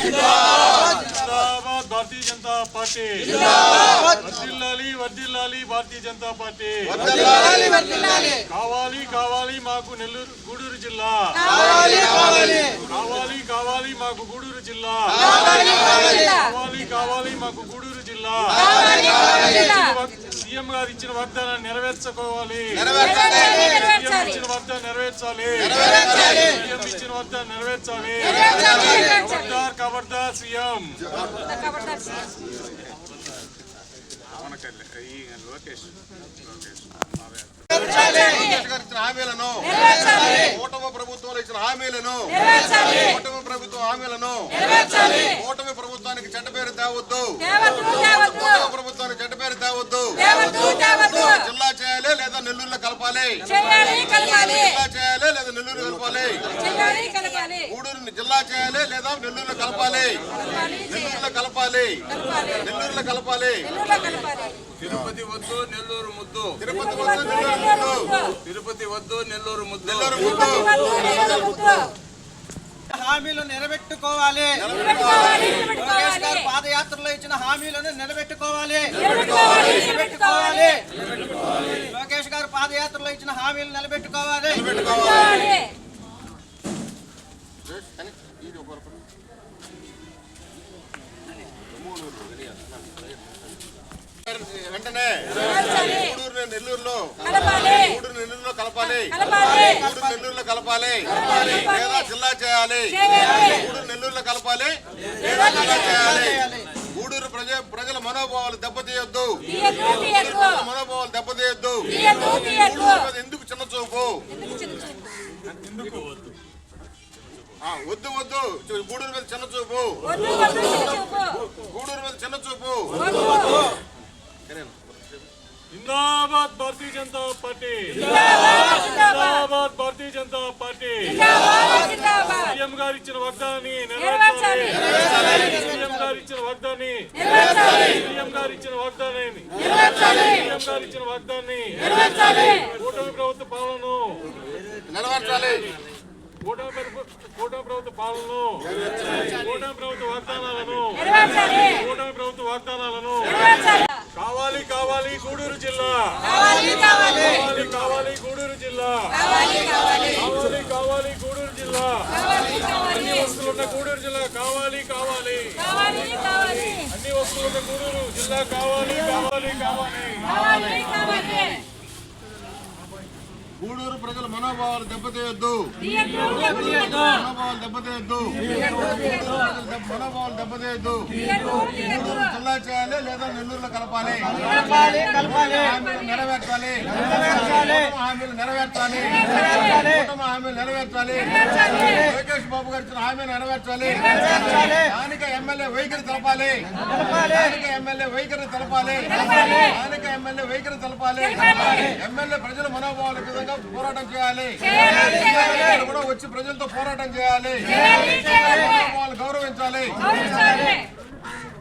జిందాబాద్ Bharatiya Janata party వర్ధిల్లాలి వర్ధిల్లాలి Bharatiya Janata party కావాలి కావాలి మాకు నెల్లూరు గూడూరు జిల్లా కావాలి కావాలి మాకు గూడూరు జిల్లా కావాలి కావాలి మాకు గూడూరు జిల్లా సీఎం గారు ఇచ్చిన వాగ్దానాన్ని నెరవేర్చుకోవాలి సీఎం ఇచ్చిన వాగ్దానం నెరవేర్చాలి సీఎం ఇచ్చిన వాగ్దానం నెరవేర్చాలి ఖబర్దార్ ఖబర్దార్ సీఎం హామీలను కూటమి ప్రభుత్వంలో ఇచ్చిన హామీలను కూటమి ప్రభుత్వం హామీలను కూటమి ప్రభుత్వానికి చెడ్డ పేరు తేవద్దు కూటమి ప్రభుత్వానికి చెడ్డ పేరు తేవద్దు జిల్లా చేయాలి లేదా నెల్లూరులో కలపాలి జిల్లా చేయాలి లేదా నెల్లూరు కలపాలి గూడూరు జిల్లా చేయాలి లేదా నెల్లూరులో కలపాలి నెల్లూరులో కలపాలి నెల్లూరులో కలపాలి తిరుపతి వద్దు నెల్లూరు ముద్దు తిరుపతి వద్దు నెల్లూరు ముద్దు తిరుపతి వద్దు నెల్లూరు ముద్దు నెల్లూరు ముద్దు హామీలు నిలబెట్టుకోవాలి లోకేష్ గారు పాదయాత్రలో ఇచ్చిన హామీలను నిలబెట్టుకోవాలి లోకేష్ గారు పాదయాత్రలో ఇచ్చిన హామీలు నిలబెట్టుకోవాలి వెంటనే గూడూరు నెల్లూరులో కలపాలి గూడూరు నెల్లూరులో కలపాలి లేదా జిల్లా చేయాలి గూడూరు నెల్లూరులో కలపాలి లేదా జిల్లా చేయాలి గూడూరు ప్రజల మనోభావాలు దెబ్బతీయొద్దు మనోభావాలు దెబ్బతీయొద్దు ఎందుకు చిన్న చూపు వద్దు వద్దు గూడూరు మీద చిన్న చూపు గూడూరు మీద చిన్న చూపు జిందాబాద్ భారతీయ జనతా పార్టీ జిందాబాద్ భారతీయ జనతా పార్టీ సీఎం గారు ఇచ్చిన వాగ్దానాన్ని నెరవేర్చాలి సీఎం గారు ఇచ్చిన వాగ్దానాన్ని సీఎం గారు ఇచ్చిన వాగ్దానాన్ని సీఎం గారు ఇచ్చిన వాగ్దానాన్ని కూటమి ప్రభుత్వ పాలనను నెరవేర్చాలి కూటమి ప్రభుత్వ పాలనను కూటమి ప్రభుత్వ వాగ్దానాలను కూటమి ప్రభుత్వ వాగ్దానాలను కావాలి కావాలి గూడూరు జిల్లా కావాలి కావాలి గూడూరు జిల్లా కావాలి కావాలి గూడూరు జిల్లా అన్ని వస్తువులున్న గూడూరు జిల్లా కావాలి కావాలి అన్ని వస్తువులున్న గూడూరు జిల్లా కావాలి కావాలి కావాలి గూడూరు ప్రజల మనోభావాలు దెబ్బతీయొద్దు మనోభావాలు దెబ్బతీయొద్దు మనోభావాలు దెబ్బతీయొద్దు గూడూరు జిల్లా చేయాలి లేదా నెల్లూరులో కలపాలి హామీలు నెరవేర్చాలి హామీలు నెరవేర్చాలి హామీలు నెరవేర్చాలి లోకేష్ బాబు గారు ఇచ్చిన హామీలు నెరవేర్చాలి స్థానిక ఎమ్మెల్యే వైఖరి తెలపాలి స్థానిక ఎమ్మెల్యే వైఖరి తెలపాలి స్థానిక ఎమ్మెల్యే వైఖరి తెలపాలి ఎమ్మెల్యే ప్రజల మనోభావాలు పోరాటం చేయాలి కూడా వచ్చి ప్రజలతో పోరాటం చేయాలి వాళ్ళు గౌరవించాలి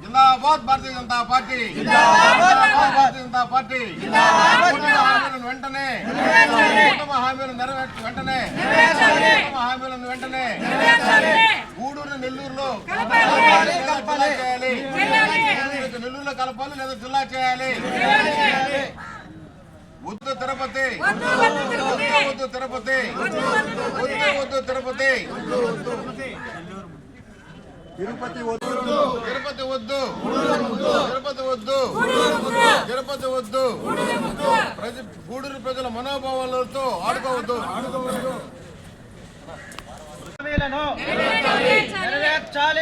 జిందాబాద్ భారతీయ జనతా పార్టీ భారతీయ జనతా పార్టీ హామీలను వెంటనే హామీలను వెంటనే హామీలను వెంటనే గూడూరు నెల్లూరులో చేయాలి నెల్లూరులో కలపాలి లేదా జిల్లా చేయాలి వద్దు తిరుపతి వద్దు తిరుపతి వద్దు తిరుపతి తిరుపతి వద్దు తిరుపతి వద్దు తిరుపతి వద్దు తిరుపతి వద్దు గూడూరు ప్రజల మనోభావాలతో ఆడుకోవద్దు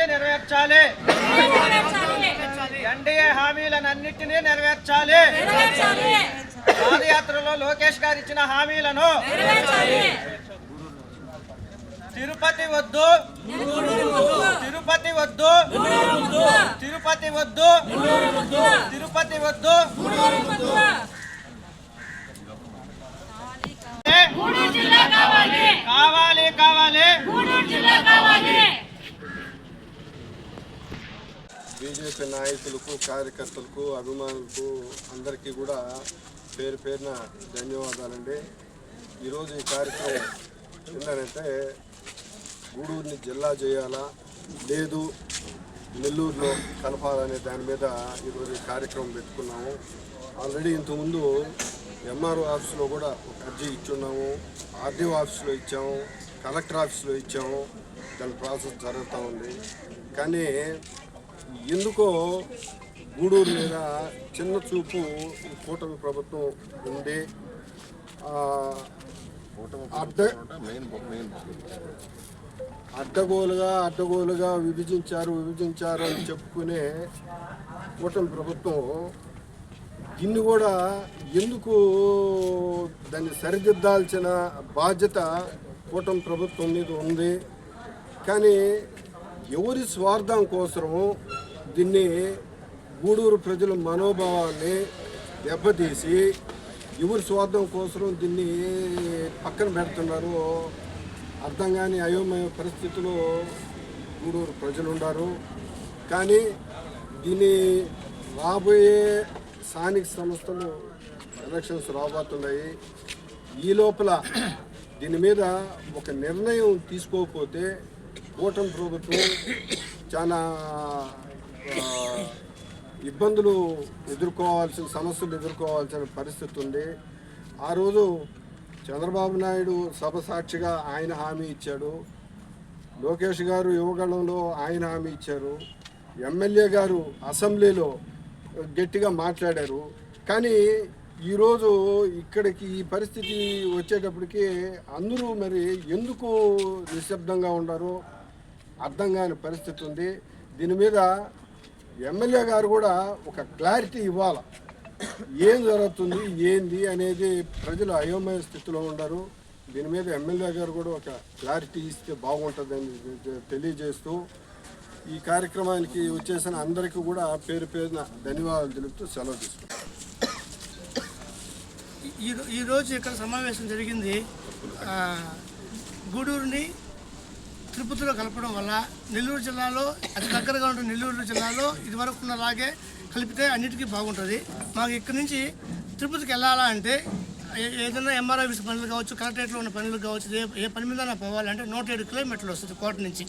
నెరవేర్చాలి ఎన్డీఏ హామీలన్నింటినీ నెరవేర్చాలి పాదయాత్రలో లోకేష్ గారు ఇచ్చిన హామీలను తిరుపతి వద్దు తిరుపతి వద్దు తిరుపతి వద్దు తిరుపతి వద్దు కావాలి కావాలి బీజేపీ నాయకులకు కార్యకర్తలకు అభిమానులకు అందరికీ కూడా పేరు పేరున ధన్యవాదాలండి. ఈరోజు ఈ కార్యక్రమం ఏంటంటే గూడూరుని జిల్లా చేయాలా లేదు నెల్లూరులో కలపాలనే దాని మీద ఈరోజు ఈ కార్యక్రమం పెట్టుకున్నాము. ఆల్రెడీ ఇంతకుముందు ఎంఆర్ఓ ఆఫీస్లో కూడా ఒక అర్జీ ఇచ్చున్నాము, ఆర్డీఓ ఆఫీస్లో ఇచ్చాము, కలెక్టర్ ఆఫీస్లో ఇచ్చాము. దాని ప్రాసెస్ జరుగుతూ ఉంది. కానీ ఎందుకో గూడూరు మీద చిన్న చూపు కూటమి ప్రభుత్వం ఉంది. అడ్డగోలుగా విభజించారు అని చెప్పుకునే కూటమి ప్రభుత్వం దీన్ని కూడా ఎందుకు దాన్ని సరిదిద్దాల్సిన బాధ్యత కూటమి ప్రభుత్వం మీద ఉంది. కానీ ఎవరి స్వార్థం కోసము దీన్ని గూడూరు ప్రజల మనోభావాన్ని దెబ్బతీసి ఎవరి స్వార్థం కోసం దీన్ని పక్కన పెడుతున్నారో అర్థం కాని అయోమయ పరిస్థితుల్లో గూడూరు ప్రజలు ఉన్నారు. కానీ దీన్ని రాబోయే స్థానిక సంస్థలు ఎలక్షన్స్ రాబోతున్నాయి. ఈ లోపల దీని మీద ఒక నిర్ణయం తీసుకోకపోతే కూటమి ప్రభుత్వం చాలా సమస్యలు ఎదుర్కోవాల్సిన పరిస్థితి ఉంది. ఆ రోజు చంద్రబాబు నాయుడు సభ సాక్షిగా ఆయన హామీ ఇచ్చాడు, లోకేష్ గారు యువగళంలో ఆయన హామీ ఇచ్చారు, ఎమ్మెల్యే గారు అసెంబ్లీలో గట్టిగా మాట్లాడారు. కానీ ఈరోజు ఇక్కడికి ఈ పరిస్థితి వచ్చేటప్పటికి అందరూ మరి ఎందుకు నిశ్శబ్దంగా ఉన్నారో అర్థం కాని పరిస్థితి ఉంది. దీని మీద ఎమ్మెల్యే గారు కూడా ఒక క్లారిటీ ఇవ్వాలి. ఏం జరుగుతుంది ఏంది అనేది ప్రజలు అయోమయ స్థితిలో ఉన్నారు. దీని మీద ఎమ్మెల్యే గారు కూడా ఒక క్లారిటీ ఇస్తే బాగుంటుందని తెలియజేస్తూ ఈ కార్యక్రమానికి వచ్చేసిన అందరికీ కూడా పేరు పేరున ధన్యవాదాలు తెలుపుతూ సెలవు తీసుకుంటాం. ఈరోజు ఇక్కడ సమావేశం జరిగింది. గూడూరుని తిరుపతిలో కలపడం వల్ల నెల్లూరు జిల్లాలో అతి దగ్గరగా ఉంటుంది. నెల్లూరు జిల్లాలో ఇదివరకు ఉన్నలాగే కలిపితే అన్నిటికీ బాగుంటుంది. మాకు ఇక్కడి నుంచి తిరుపతికి వెళ్ళాలా అంటే ఏదైనా ఎంఆర్ఓ ఆఫీస్ పనులు కావచ్చు, కలెక్టరేట్లో ఉన్న పనులు కావచ్చు, ఏ పని మీద పోవాలంటే 107 కిలోమీటర్లు వస్తుంది కోట నుంచి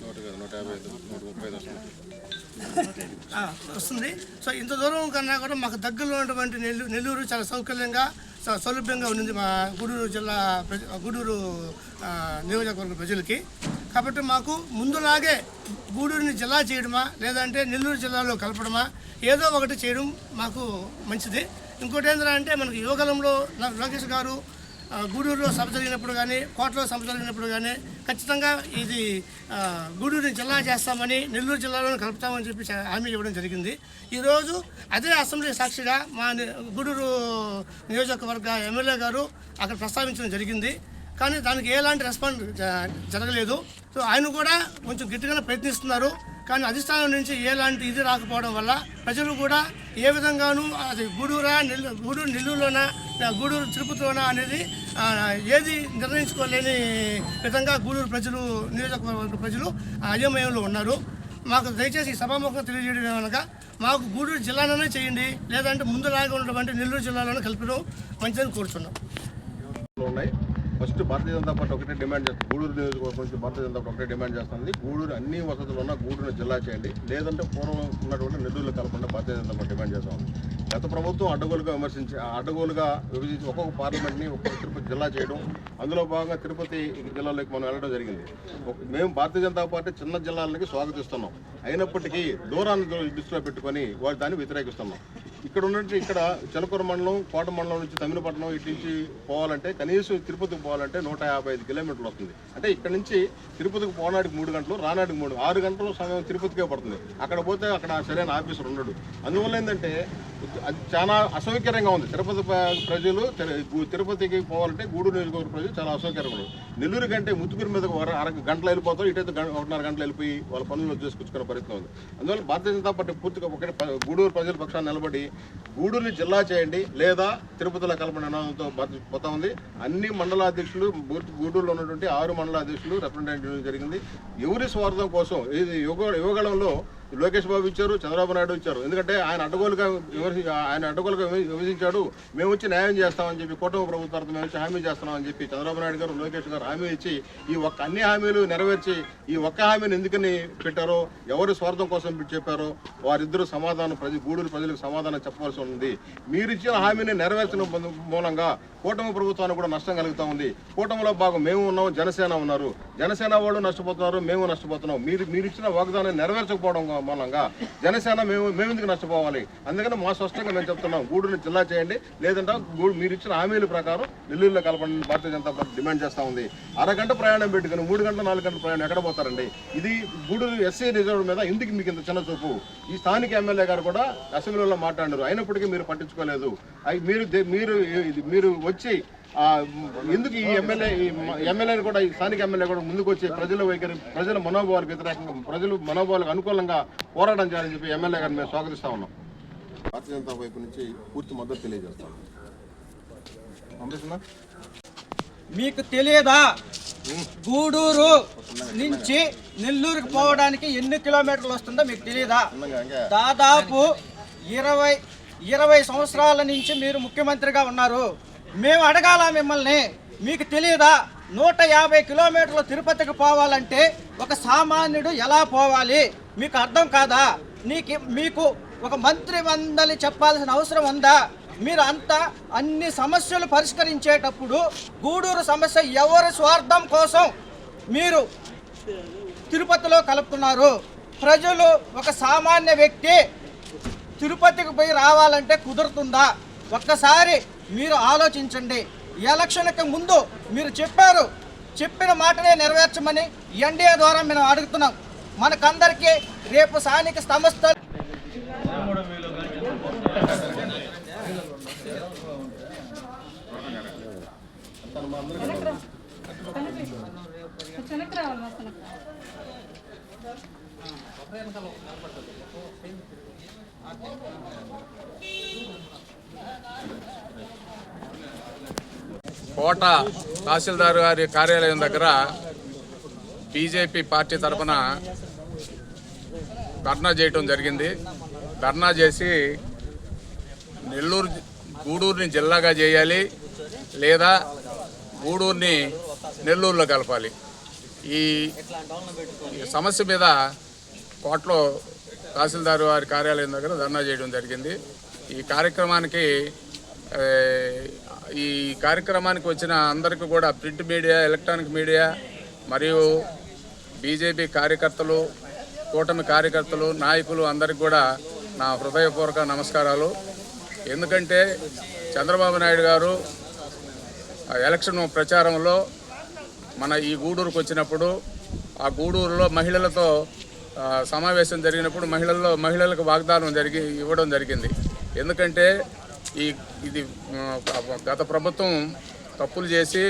వస్తుంది. సో ఇంత దూరం కన్నా కూడా మాకు దగ్గరలో ఉన్నటువంటి నెల్లూరు చాలా సౌలభ్యంగా ఉంది మా గూడూరు నియోజకవర్గ ప్రజలకి. కాబట్టి మాకు ముందులాగే గూడూరుని జిల్లా చేయడమా లేదంటే నెల్లూరు జిల్లాలో కలపడమా ఏదో ఒకటి చేయడం మాకు మంచిది. ఇంకోటి ఏంటంటే మనకి యువగలంలో లోకేష్ గారు గూడూరులో సభ జరిగినప్పుడు కానీ కోటలో సభ జరిగినప్పుడు కానీ ఖచ్చితంగా ఇది గూడూరుని జిల్లా చేస్తామని నెల్లూరు జిల్లాలోనే కలుపుతామని చెప్పి హామీ ఇవ్వడం జరిగింది. ఈరోజు అదే అసెంబ్లీ సాక్షిగా మా గూడూరు నియోజకవర్గ ఎమ్మెల్యే గారు అక్కడ ప్రస్తావించడం జరిగింది. కానీ దానికి ఎలాంటి రెస్పాన్స్ జరగలేదు. సో ఆయన కూడా కొంచెం గట్టిగానే ప్రయత్నిస్తున్నారు. కానీ అధిష్టానం నుంచి ఎలాంటి ఇది రాకపోవడం వల్ల ప్రజలు కూడా ఏ విధంగానూ అది గూడూరు నెల్లూరులోనా గూడూరు తిరుపతిలోనా అనేది ఏది నిర్ణయించుకోలేని విధంగా గూడూరు ప్రజలు నియోజకవర్గ ప్రజలు అయోమయంలో ఉన్నారు. మాకు దయచేసి ఈ సభాముఖంగా తెలియజేయడం ఏమనగా మాకు గూడూరు జిల్లాలోనే చేయండి, లేదంటే ముందులాగా ఉన్నటువంటి నెల్లూరు జిల్లాలోనే కలిపడం మంచిదని కోరుతున్నాం. ఫస్ట్ భారతీయ జనతా పార్టీ ఒకటే డిమాండ్ చేస్తుంది. గూడూరు నియోజకవర్గం నుంచి భారతీయ జనతా పార్టీ ఒకటే డిమాండ్ చేస్తుంది. గూడూరు అన్ని వసతులు ఉన్న గూడూరుని జిల్లా చేయండి, లేదంటే పూర్వం ఉన్నటువంటి నెల్లూరులో కలపకుండా భారతీయ జనతా పార్టీ డిమాండ్ చేస్తాం. గత ప్రభుత్వం అడ్డగోలుగా విభజించి ఒక్కొక్క పార్లమెంట్ని ఒక్కొక్క తిరుపతి జిల్లా చేయడం, అందులో భాగంగా తిరుపతి జిల్లాలోకి మనం వెళ్ళడం జరిగింది. మేము భారతీయ జనతా పార్టీ చిన్న జిల్లాలకి స్వాగతిస్తున్నాం. అయినప్పటికీ దూరాన్ని దృష్టిలో పెట్టుకొని వారు దాన్ని వ్యతిరేకిస్తున్నాం. ఇక్కడ చిలకూరు మండలం, కోట మండలం నుంచి తమిళపట్నం ఇటు నుంచి పోవాలంటే కనీసం తిరుపతికి పోవాలంటే 155 కిలోమీటర్లు వస్తుంది. అంటే ఇక్కడ నుంచి తిరుపతికి పోనాడికి 3 గంటలు, రానాడికి 6 గంటల సమయం తిరుపతికే పడుతుంది. అక్కడ పోతే అక్కడ సరైన ఆఫీసర్ ఉండడు. అందువల్ల ఏంటంటే అది చాలా అసౌకర్యంగా ఉంది. తిరుపతి ప్రజలు తిరుపతికి పోవాలంటే గూడూరు నియోజకవర్గ ప్రజలు చాలా అసౌకర్యంగా ఉన్నారు. నెల్లూరు కంటే ముత్తుకూరు మీద 1 గంటలు వెళ్ళిపోతారు, ఇటైతే 1.5 గంటలు వెళ్ళిపోయి వాళ్ళ పనులు చేసుకొచ్చుకునే పరిస్థితి ఉంది. అందువల్ల భారతీయ జనతా పార్టీ పూర్తిగా ఒకటి గూడూరు ప్రజల పక్షాన్ని నిలబడి గూడూరుని జిల్లా చేయండి, లేదా తిరుపతిలో కలప నినాదంతో పోతా ఉంది. అన్ని మండలాధ్యక్షులు, గూడూరులో ఉన్నటువంటి 6 మండలాధ్యక్షులు రిప్రజెంటేటివ్ జరిగింది. ఎవరి స్వార్థం కోసం ఇది యువగళంలో లోకేష్ బాబు ఇచ్చారు, చంద్రబాబు నాయుడు ఇచ్చారు. ఎందుకంటే ఆయన అడ్డగోలుగా విమర్శించాడు. మేము వచ్చి న్యాయం చేస్తామని చెప్పి కూటమి ప్రభుత్వం మేము వచ్చి హామీ చేస్తున్నామని చెప్పి చంద్రబాబు నాయుడు గారు, లోకేష్ గారు హామీ ఇచ్చి అన్ని హామీలు నెరవేర్చి ఈ ఒక్క హామీని ఎందుకని పెట్టారో, ఎవరి స్వార్థం కోసం చెప్పారో వారిద్దరూ సమాధానం గూడూరు ప్రజలకు సమాధానం చెప్పవలసి ఉంది. మీరు ఇచ్చిన హామీని నెరవేర్చడం మూలంగా కూటమి ప్రభుత్వానికి కూడా నష్టం కలుగుతూ ఉంది. కూటమిలో భాగం మేము ఉన్నాం, జనసేన ఉన్నారు. జనసేన వాళ్ళు నష్టపోతున్నారు, మేము నష్టపోతున్నాం. మీరు ఇచ్చిన వాగ్దానాన్ని నెరవేర్చకపోవడం మూలంగా జనసేన మేము ఎందుకు నష్టపోవాలి? అందుకని మా స్పష్టంగా మేము చెప్తున్నాం, గూడూరుని జిల్లా చేయండి, లేదంటే మీరు ఇచ్చిన హామీల ప్రకారం నెల్లూరులో కలపండి భారతీయ జనతా పార్టీ డిమాండ్ చేస్తూ ఉంది. అరగంట ప్రయాణం పెట్టుకుని 3 గంటల 4 గంటల ప్రయాణం ఎక్కడ పోతారండి? ఇది గూడూరు ఎస్సీ రిజర్వ్ మీద ఎందుకు మీకు ఇంత చిన్న చూపు? ఈ స్థానిక ఎమ్మెల్యే గారు కూడా అసెంబ్లీలో మాట్లాడారు, అయినప్పటికీ మీరు పట్టించుకోలేదు. మీరు వచ్చి ఎందుకు ఈ ఎమ్మెల్యేని కూడా, ఈ స్థానిక ఎమ్మెల్యే కూడా ముందుకు వచ్చి ప్రజల మనోభావాలకు వ్యతిరేకంగా, ప్రజల మనోభావాలకు అనుకూలంగా పోరాటం చేయాలని చెప్పి ఎమ్మెల్యే గారిని మేము స్వాగతిస్తా ఉన్నాం. భారతీయ జనతా వైపు నుంచి పూర్తి మద్దతు తెలియజేస్తాం. పంపిస్తున్నా? మీకు తెలియదా గూడూరు నుంచి నెల్లూరుకి పోవడానికి ఎన్ని కిలోమీటర్లు వస్తుందో మీకు తెలియదా? దాదాపు 20 సంవత్సరాల నుంచి మీరు ముఖ్యమంత్రిగా ఉన్నారు. మేము అడగాల మిమ్మల్ని, మీకు తెలియదా 150 కిలోమీటర్లు తిరుపతికి పోవాలంటే ఒక సామాన్యుడు ఎలా పోవాలి? మీకు అర్థం కాదా? మీకు ఒక మంత్రి మండలి చెప్పాల్సిన అవసరం ఉందా? మీరు అన్ని సమస్యలు పరిష్కరించేటప్పుడు గూడూరు సమస్య ఎవరి స్వార్థం కోసం మీరు తిరుపతిలో కలుపుతున్నారు? ప్రజలు, ఒక సామాన్య వ్యక్తి తిరుపతికి పోయి రావాలంటే కుదురుతుందా? ఒక్కసారి మీరు ఆలోచించండి. ఎలక్షన్కి ముందు మీరు చెప్పిన మాటనే నెరవేర్చమని ఎన్డీఏ ద్వారా మేము అడుగుతున్నాం. మనకందరికీ రేపు స్థానిక సంస్థలు కోట తహసీల్దార్ గారి కార్యాలయం దగ్గర బీజేపీ పార్టీ తరఫున ధర్నా చేయటం జరిగింది. ధర్నా చేసి గూడూరుని జిల్లాగా చేయాలి, లేదా గూడూరుని నెల్లూరులో కలపాలి. ఈ సమస్య మీద కోటలో తహసీల్దార్ వారి కార్యాలయం దగ్గర ధర్నా చేయడం జరిగింది. ఈ కార్యక్రమానికి వచ్చిన అందరికీ కూడా ప్రింట్ మీడియా, ఎలక్ట్రానిక్ మీడియా మరియు బీజేపీ కార్యకర్తలు, కూటమి కార్యకర్తలు, నాయకులు అందరికీ కూడా నా హృదయపూర్వక నమస్కారాలు. ఎందుకంటే చంద్రబాబు నాయుడు గారు ఎలక్షన్ ప్రచారంలో మన ఈ గూడూరుకు వచ్చినప్పుడు, ఆ గూడూరులో మహిళలతో సమావేశం జరిగినప్పుడు మహిళలకు వాగ్దానం ఇవ్వడం జరిగింది. ఎందుకంటే ఇది గత ప్రభుత్వం తప్పులు చేసి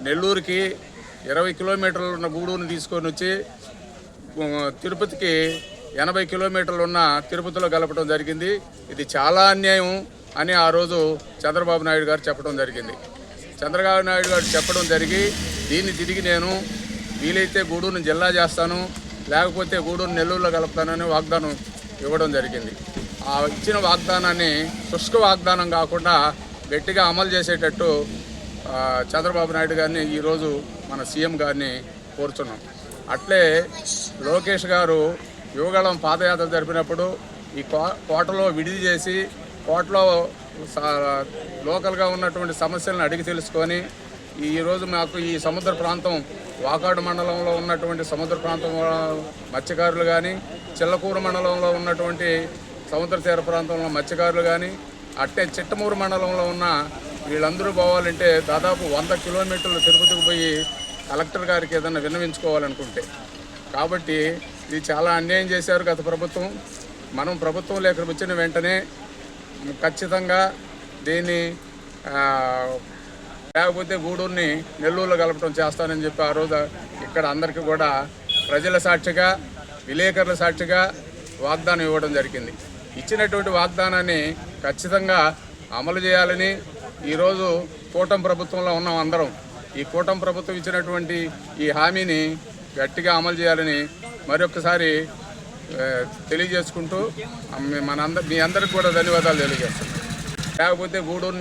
నెల్లూరుకి 20 కిలోమీటర్లు ఉన్న గూడూరుని తీసుకొని వచ్చి తిరుపతికి 80 కిలోమీటర్లు ఉన్న తిరుపతిలో కలపడం జరిగింది. ఇది చాలా అన్యాయం అని ఆ రోజు చంద్రబాబు నాయుడు గారు చెప్పడం జరిగింది. చంద్రబాబు నాయుడు గారు చెప్పడం జరిగి దీన్ని తిరిగి నేను వీలైతే గూడూరుని జిల్లా చేస్తాను, లేకపోతే గూడూరు నెల్లూరులో కలుపుతానని వాగ్దానం ఇవ్వడం జరిగింది. ఆ ఇచ్చిన వాగ్దానాన్ని శుష్క వాగ్దానం కాకుండా గట్టిగా అమలు చేసేటట్టు చంద్రబాబు నాయుడు గారిని ఈరోజు మన సీఎం గారిని కోరుచున్నాం. అట్లే లోకేష్ గారు యువగళం పాదయాత్ర జరిపినప్పుడు ఈ కోటలో విడిది చేసి కోటలో లోకల్గా ఉన్నటువంటి సమస్యలను అడిగి తెలుసుకొని ఈరోజు మాకు ఈ సముద్ర ప్రాంతం వాకాడు మండలంలో ఉన్నటువంటి సముద్ర ప్రాంతం మత్స్యకారులు కానీ, చిల్లకూరు మండలంలో ఉన్నటువంటి సముద్ర తీర ప్రాంతంలో మత్స్యకారులు కానీ, అట్టే చిట్టమూరు మండలంలో ఉన్న వీళ్ళందరూ పోవాలంటే దాదాపు 100 కిలోమీటర్లు తిరుపతికి పోయి కలెక్టర్ గారికి ఏదైనా విన్నవించుకోవాలనుకుంటే. కాబట్టి ఇది చాలా అన్యాయం చేశారు గత ప్రభుత్వం. మనం ప్రభుత్వం ఇక్కడికి వచ్చిన వెంటనే ఖచ్చితంగా దీన్ని లేకపోతే గూడూరుని నెల్లూరులో కలపడం చేస్తానని చెప్పి ఆ రోజు ఇక్కడ అందరికీ కూడా ప్రజల సాక్షిగా, విలేకరుల సాక్షిగా వాగ్దానం ఇవ్వడం జరిగింది. ఇచ్చినటువంటి వాగ్దానాన్ని ఖచ్చితంగా అమలు చేయాలని ఈరోజు కూటమి ప్రభుత్వంలో ఉన్నాం అందరం. ఈ కూటమి ప్రభుత్వం ఇచ్చినటువంటి ఈ హామీని గట్టిగా అమలు చేయాలని మరొకసారి తెలియజేసుకుంటూ మీ అందరికి కూడా ధన్యవాదాలు తెలియజేస్తున్నాను. లేకపోతే గూడూరుని